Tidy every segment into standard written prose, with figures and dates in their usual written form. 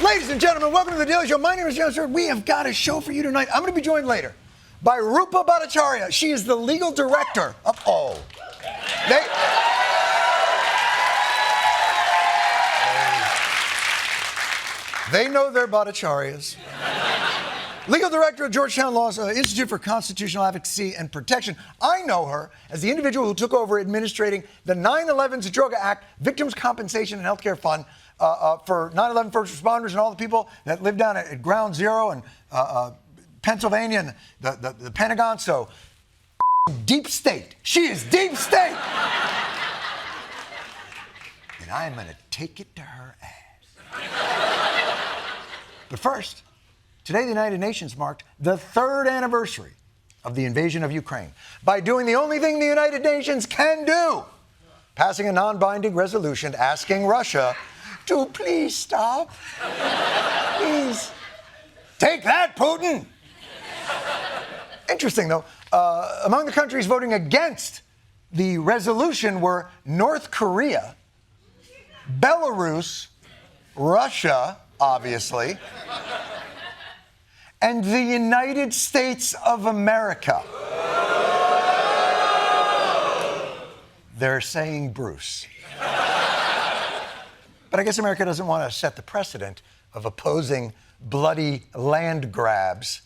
Ladies and gentlemen, welcome to The Daily Show. My name is Jon Stewart. We have got a show for you tonight. I'm going to be joined later by Rupa Bhattacharya. She is the legal director of... They know their Bhattacharyas. Legal director of Georgetown Law's Institute for Constitutional Advocacy and Protection. I know her as the individual who took over administrating the 9/11 Zadroga Act Victims Compensation and Healthcare Fund for 9/11 first responders and all the people that live down at Ground Zero and Pennsylvania and the Pentagon. So, deep state. She is deep state. And I am going to take it to her ass. But first, today the United Nations marked the 3rd anniversary of the invasion of Ukraine by doing the only thing the United Nations can do, passing a non-binding resolution asking Russia to please stop. Please. Take that, Putin. Interesting, though. Among the countries voting against the resolution were North Korea, Belarus, Russia, obviously, and the United States of America. They're saying Bruce. But I guess America doesn't want to set the precedent of opposing bloody land grabs.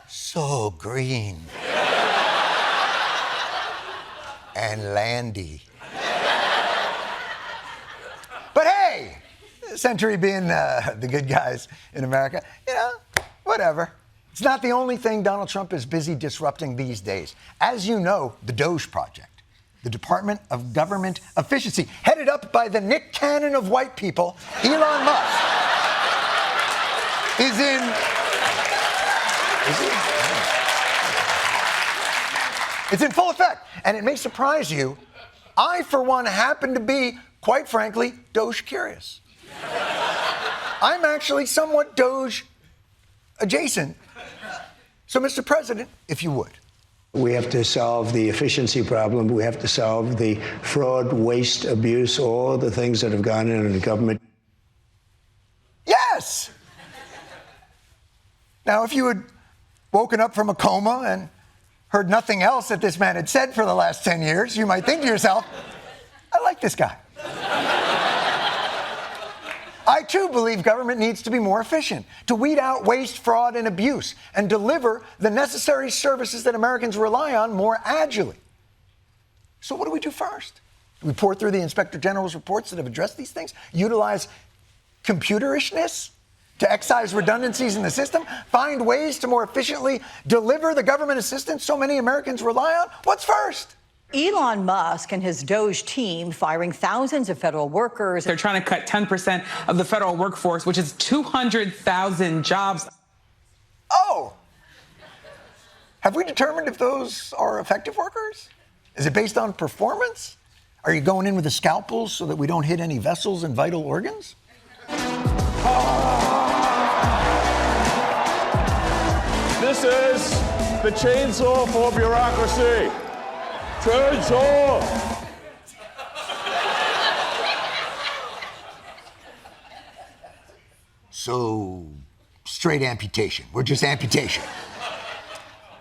So green and landy. But hey, Century being the good guys in America, whatever. It's not the only thing Donald Trump is busy disrupting these days. As you know, the DOGE project, the Department of Government Efficiency, headed up by the Nick Cannon of white people, Elon Musk, is in... It's in full effect, and it may surprise you. I, for one, happen to be, quite frankly, Doge curious. I'm actually somewhat Doge adjacent. So, Mr. President, if you would. We have to solve the efficiency problem. We have to solve the fraud, waste, abuse, all the things that have gone in the government. Yes! Now, if you had woken up from a coma and heard nothing else that this man had said for the last 10 years, you might think to yourself, I like this guy. I, too, believe government needs to be more efficient, to weed out waste, fraud, and abuse, and deliver the necessary services that Americans rely on more agilely. So what do we do first? Do we pour through the Inspector General's reports that have addressed these things? Utilize computerishness to excise redundancies in the system? Find ways to more efficiently deliver the government assistance so many Americans rely on? What's first? Elon Musk and his DOGE team firing thousands of federal workers. They're trying to cut 10% of the federal workforce, which is 200,000 jobs. Oh! Have we determined if those are effective workers? Is it based on performance? Are you going in with a scalpel so that we don't hit any vessels and vital organs? This is the chainsaw for bureaucracy. Chainsaw! So, straight amputation. We're just amputation.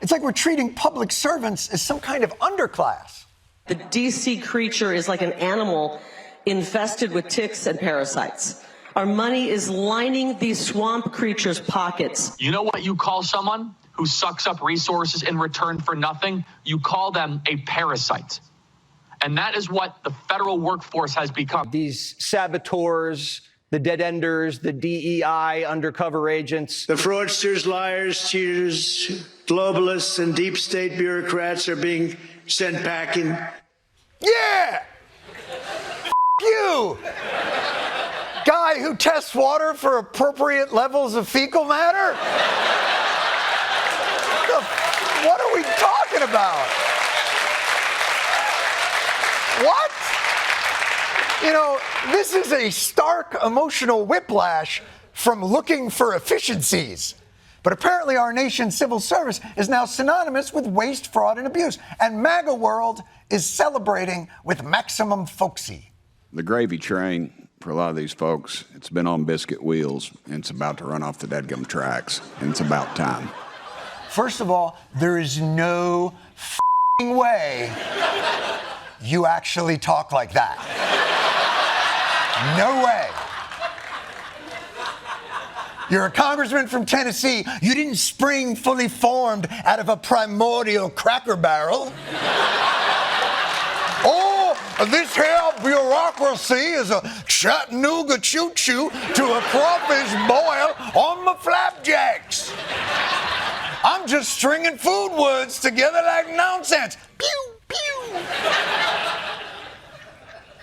It's like we're treating public servants as some kind of underclass. The DC creature is like an animal infested with ticks and parasites. Our money is lining these swamp creatures' pockets. You know what you call someone who sucks up resources in return for nothing? You call them a parasite. And that is what the federal workforce has become. These saboteurs, the dead-enders, the DEI undercover agents. The fraudsters, liars, cheaters, globalists, and deep state bureaucrats are being sent packing. Yeah! You! Guy who tests water for appropriate levels of fecal matter? What are we talking about? What? You know, this is a stark emotional whiplash from looking for efficiencies But apparently our nation's civil service is now synonymous with waste, fraud, and abuse. And MAGA world is celebrating with maximum folksy. The gravy train, for a lot of these folks, it's been on biscuit wheels, and it's about to run off the dadgum tracks, and it's about time. First of all, there is no f***ing way you actually talk like that. No way. You're a congressman from Tennessee. You didn't spring fully formed out of a primordial cracker barrel. Oh, this here bureaucracy is a Chattanooga choo-choo to a crawfish boil on my flapjacks. I'm just stringing food words together like nonsense. Pew, pew.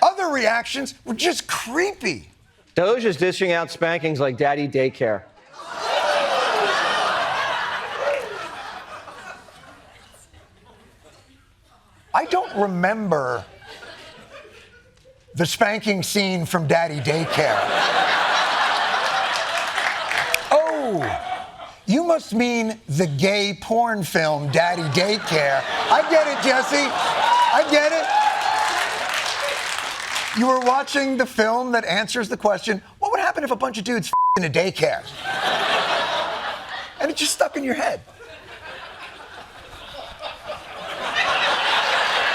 Other reactions were just creepy. DOGE is dishing out spankings like daddy daycare. I don't remember the spanking scene from Daddy Daycare. Oh, you must mean the gay porn film Daddy Daycare. I get it, Jesse. I get it. You were watching the film that answers the question, what would happen if a bunch of dudes in a daycare? And it just stuck in your head.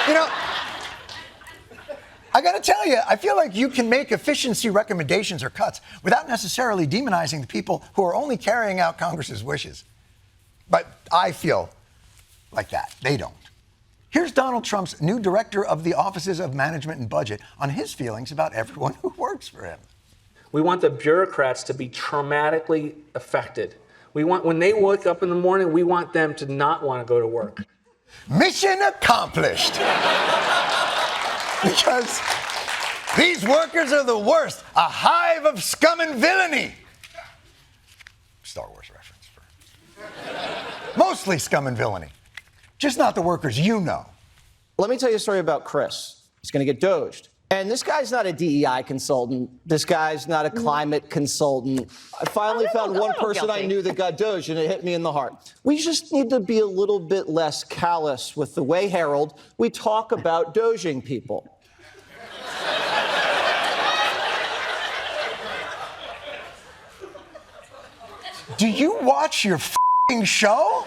You know, I gotta tell you, I feel like you can make efficiency recommendations or cuts without necessarily demonizing the people who are only carrying out Congress's wishes. But I feel like that. They don't. Here's Donald Trump's new director of the Offices of Management and Budget on his feelings about everyone who works for him. We want the bureaucrats to be traumatically affected. We want, when they wake up in the morning, we want them to not want to go to work. Mission accomplished. Because these workers are the worst, a hive of scum and villainy. Star Wars reference. Mostly scum and villainy. Just not the workers you know. Let me tell you a story about Chris. He's going to get doged. And this guy's not a DEI consultant. This guy's not a climate consultant. I finally found one person I knew that got doged, and it hit me in the heart. We just need to be a little bit less callous with the way, Harold, we talk about doging people. Do you watch your f***ing show?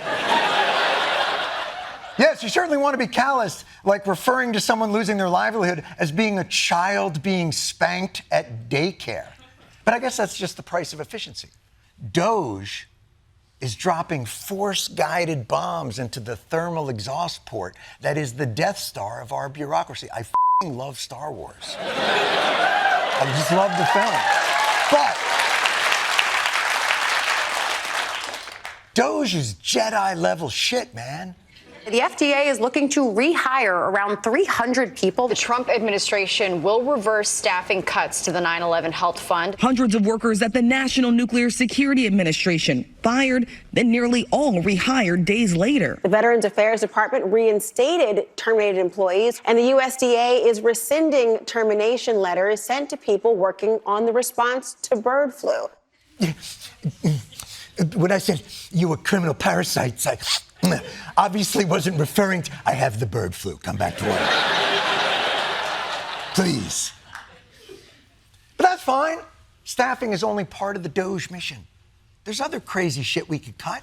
Yes, you certainly want to be callous, like referring to someone losing their livelihood as being a child being spanked at daycare. But I guess that's just the price of efficiency. DOGE is dropping force-guided bombs into the thermal exhaust port that is the Death Star of our bureaucracy. I f***ing love Star Wars. I just love the film. But DOGE is Jedi-level shit, man. The FDA is looking to rehire around 300 people. The Trump administration will reverse staffing cuts to the 9/11 Health Fund. Hundreds of workers at the National Nuclear Security Administration fired, then nearly all rehired days later. The Veterans Affairs Department reinstated terminated employees, and the USDA is rescinding termination letters sent to people working on the response to bird flu. When I said you were criminal parasites, I obviously wasn't referring to, I have the bird flu. Come back to work. Please. But that's fine. Staffing is only part of the DOGE mission. There's other crazy shit we could cut.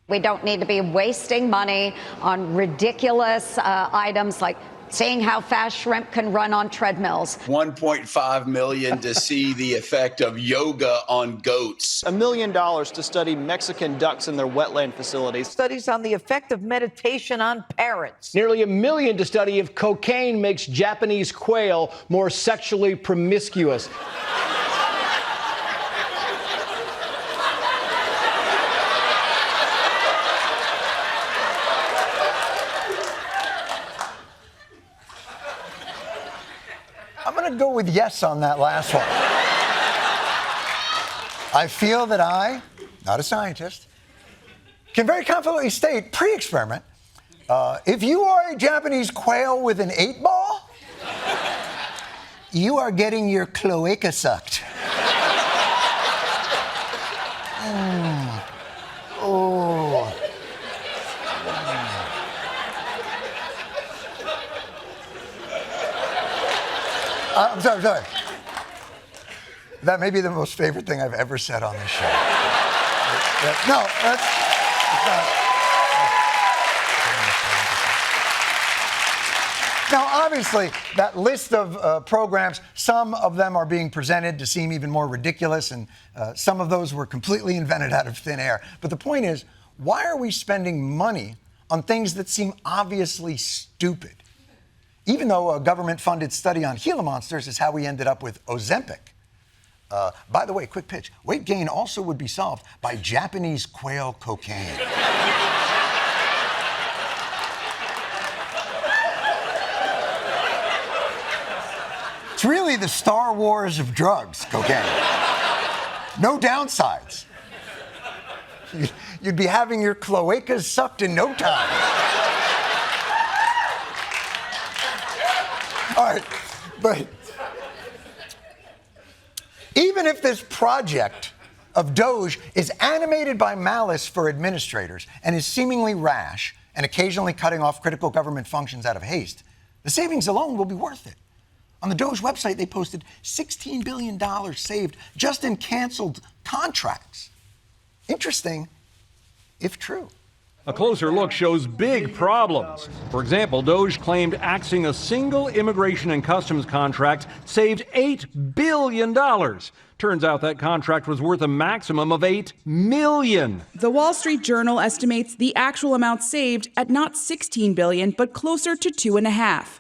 We don't need to be wasting money on ridiculous items like seeing how fast shrimp can run on treadmills. $1.5 million to see the effect of yoga on goats. $1 million to study Mexican ducks in their wetland facilities. Studies on the effect of meditation on parrots. Nearly $1 million to study if cocaine makes Japanese quail more sexually promiscuous. I'm going to go with yes on that last one. I feel that I, not a scientist, can very confidently state, pre-experiment, if you are a Japanese quail with an 8-ball, you are getting your cloaca sucked. I'm sorry. That may be the most favorite thing I've ever said on this show. No, that's not. Now, obviously, that list of programs, some of them are being presented to seem even more ridiculous, and some of those were completely invented out of thin air. But the point is, why are we spending money on things that seem obviously stupid? Even though a government-funded study on Gila monsters is how we ended up with Ozempic. By the way, quick pitch. Weight gain also would be solved by Japanese quail cocaine. It's really the Star Wars of drugs, cocaine. No downsides. You'd be having your cloacas sucked in no time. All right, but even if this project of DOGE is animated by malice for administrators and is seemingly rash and occasionally cutting off critical government functions out of haste, the savings alone will be worth it. On the DOGE website, they posted $16 billion saved just in canceled contracts. Interesting, if true. A closer look shows big problems. For example, DOGE claimed axing a single immigration and customs contract saved $8 billion. Turns out that contract was worth a maximum of $8 million. The Wall Street Journal estimates the actual amount saved at not $16 billion, but closer to $2.5.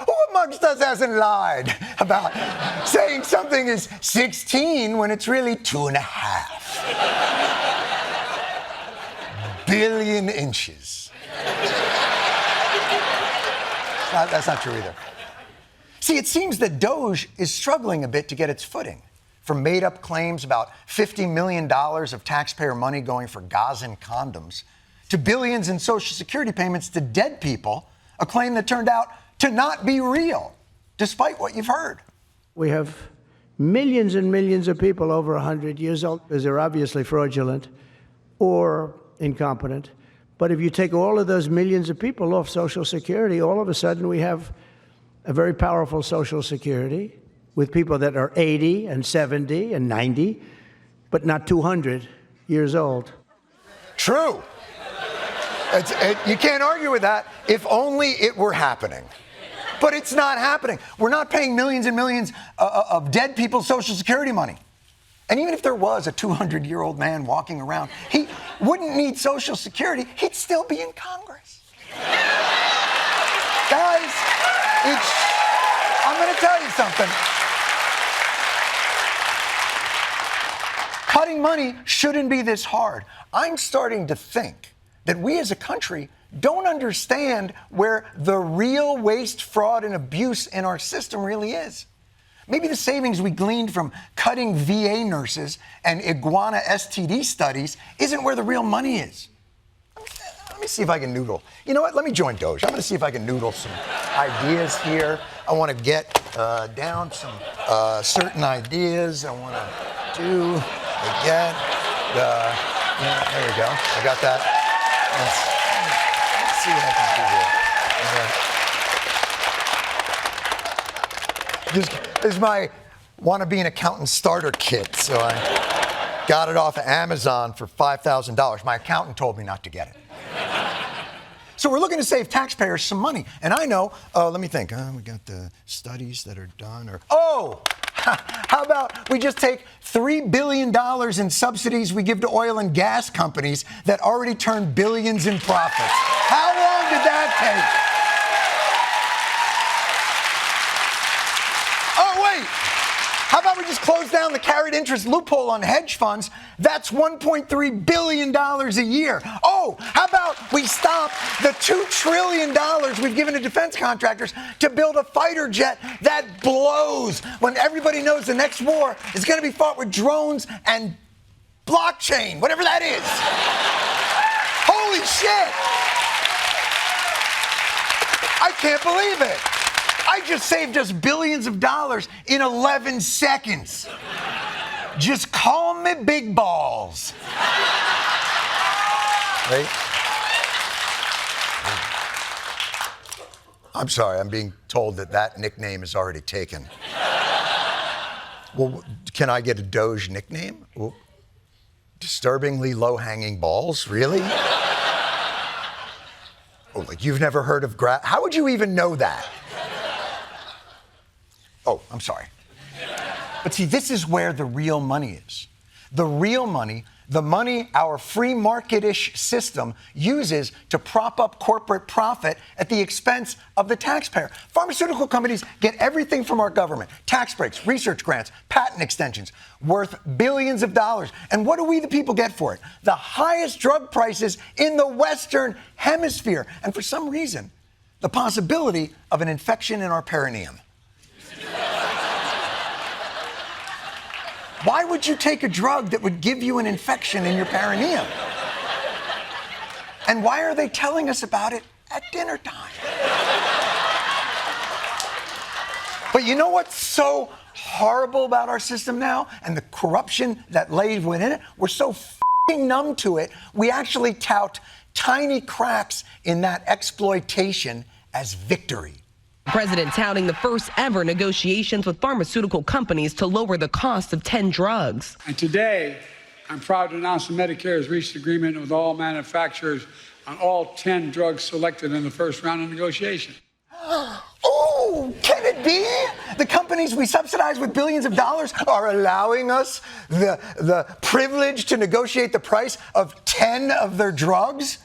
Who amongst us hasn't lied about saying something is 16 when it's really 2.5 billion inches? That's not true either. See, it seems that DOGE is struggling a bit to get its footing. From made-up claims about $50 million of taxpayer money going for gauze and condoms, to billions in Social Security payments to dead people, a claim that turned out to not be real, despite what you've heard. We have millions and millions of people over 100 years old, because they're obviously fraudulent or incompetent. But if you take all of those millions of people off Social Security, all of a sudden we have a very powerful Social Security with people that are 80 and 70 and 90, but not 200 years old. True. You can't argue with that. If only it were happening. But it's not happening. We're not paying millions and millions of dead people's Social Security money. And even if there was a 200-year-old man walking around, he wouldn't need Social Security. He'd still be in Congress. Guys, I'm going to tell you something. Cutting money shouldn't be this hard. I'm starting to think that we as a country don't understand where the real waste, fraud, and abuse in our system really is. Maybe the savings we gleaned from cutting VA nurses and iguana STD studies isn't where the real money is. Let me see if I can noodle. You know what? Let me join DOGE. I'm going to see if I can noodle some ideas here. I want to get down some certain ideas. I want to there we go. I got that. Let's see what I can do here. This is my wanna be an accountant starter kit. So I got it off of Amazon for $5,000. My accountant told me not to get it. So we're looking to save taxpayers some money. And I know, let me think. We got the studies that are done. How about we just take $3 billion in subsidies we give to oil and gas companies that already turn billions in profits? How long did that take? Oh, wait. How about we just close down the carried interest loophole on hedge funds? That's $1.3 billion a year. Oh, how about we stop the $2 trillion we've given to defense contractors to build a fighter jet that blows when everybody knows the next war is going to be fought with drones and blockchain, whatever that is. Holy shit. I can't believe it. I just saved us billions of dollars in 11 seconds. Just call me big balls. Right? I'm sorry, I'm being told that nickname is already taken. Well, can I get a DOGE nickname? Well, disturbingly low-hanging balls, really? Oh, like you've never heard of how would you even know that? Oh, I'm sorry. But see, this is where the real money is. The real money, the money our free market-ish system uses to prop up corporate profit at the expense of the taxpayer. Pharmaceutical companies get everything from our government: tax breaks, research grants, patent extensions, worth billions of dollars. And what do we, the people, get for it? The highest drug prices in the Western Hemisphere. And for some reason, the possibility of an infection in our perineum. Why would you take a drug that would give you an infection in your perineum? And why are they telling us about it at dinner time? But you know what's so horrible about our system now and the corruption that lays within it? We're so f***ing numb to it, we actually tout tiny cracks in that exploitation as victory. The president touting the first ever negotiations with pharmaceutical companies to lower the cost of 10 drugs. And today, I'm proud to announce that Medicare has reached agreement with all manufacturers on all 10 drugs selected in the first round of negotiation. Oh, can it be? The companies we subsidize with billions of dollars are allowing us the privilege to negotiate the price of 10 of their drugs?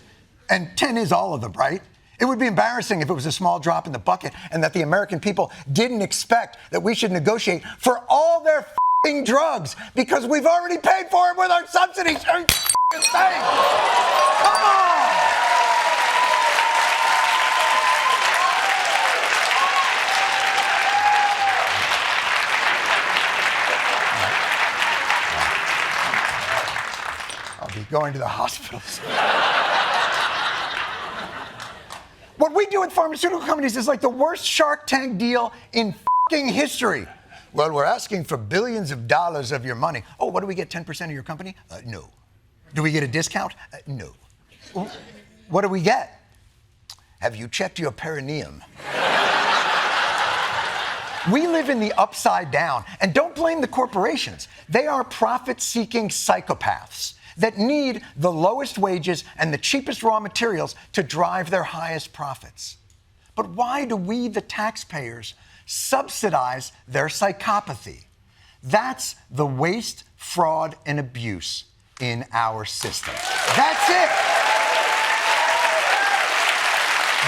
And 10 is all of them, right? It would be embarrassing if it was a small drop in the bucket and that the American people didn't expect that we should negotiate for all their f***ing drugs because we've already paid for it with our subsidies. Are you f***ing saying? Come on! I'll be going to the hospitals. What we do with pharmaceutical companies is like the worst Shark Tank deal in f***ing history. Well, we're asking for billions of dollars of your money. Oh, what do we get, 10% of your company? No. Do we get a discount? No. What do we get? Have you checked your perineum? We live in the upside down. And don't blame the corporations. They are profit-seeking psychopaths that need the lowest wages and the cheapest raw materials to drive their highest profits. But why do we, the taxpayers, subsidize their psychopathy? That's the waste, fraud, and abuse in our system. That's it.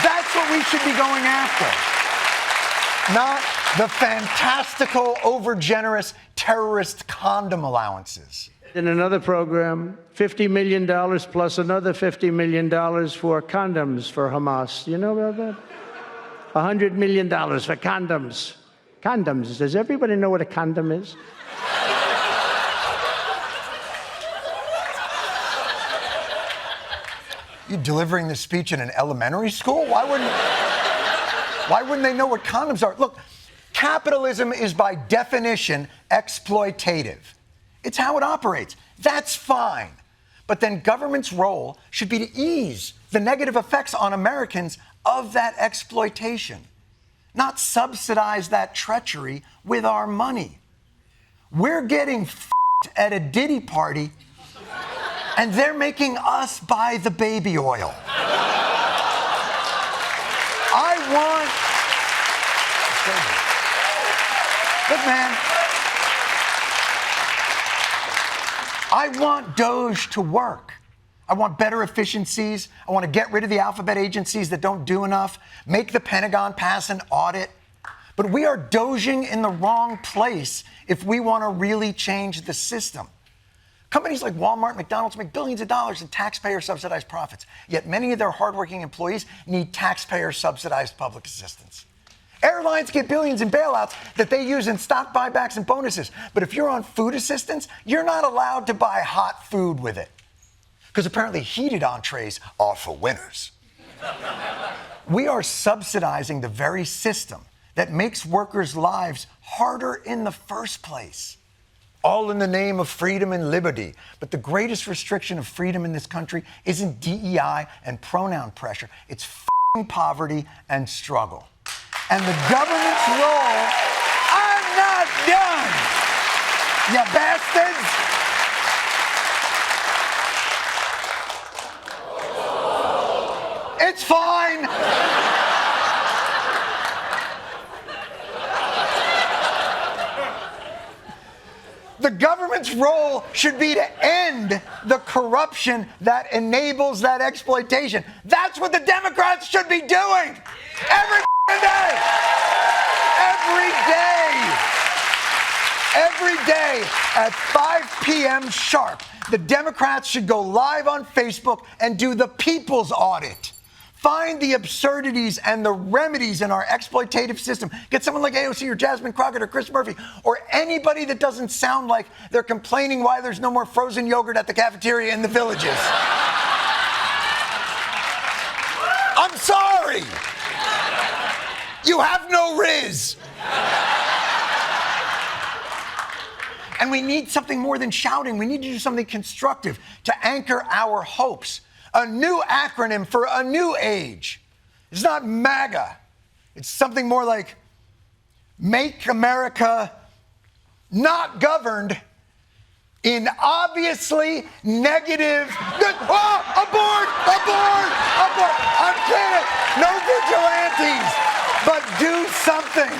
That's what we should be going after. Not the fantastical, overgenerous terrorist condom allowances. In another program, $50 million plus another $50 million for condoms for Hamas. You know about that? $100 million for condoms. Condoms. Does everybody know what a condom is? You delivering this speech in an elementary school? Why wouldn't they know what condoms are? Look, capitalism is by definition exploitative. It's how it operates. That's fine. But then government's role should be to ease the negative effects on Americans of that exploitation, not subsidize that treachery with our money. We're getting f***ed at a Diddy party, and they're making us buy the baby oil. Look, man, I want DOGE to work. I want better efficiencies. I want to get rid of the alphabet agencies that don't do enough, make the Pentagon pass an audit. But we are doging in the wrong place if we want to really change the system. Companies like Walmart, McDonald's make billions of dollars in taxpayer-subsidized profits, yet many of their hardworking employees need taxpayer-subsidized public assistance. Airlines get billions in bailouts that they use in stock buybacks and bonuses. But if you're on food assistance, you're not allowed to buy hot food with it. Because apparently heated entrees are for winners. We are subsidizing the very system that makes workers' lives harder in the first place. All in the name of freedom and liberty. But the greatest restriction of freedom in this country isn't DEI and pronoun pressure. It's f***ing poverty and struggle. and the government's role. I'm not done, you bastards. It's fine. The government's role should be to end the corruption that enables that exploitation. That's what the Democrats should be doing every day. Every day. Every day at 5 p.m. sharp, the Democrats should go live on Facebook and do the people's audit. Find the absurdities and the remedies in our exploitative system. Get someone like AOC or Jasmine Crockett or Chris Murphy or anybody that doesn't sound like they're complaining why there's no more frozen yogurt at the cafeteria in the villages. I'm sorry. You have no Riz. And we need something more than shouting. We need to do something constructive to anchor our hopes. A new acronym for a new age. It's not MAGA. It's something more like Make America Not Governed in Obviously Negative. Abort! I'm kidding. No vigilantes. But do something.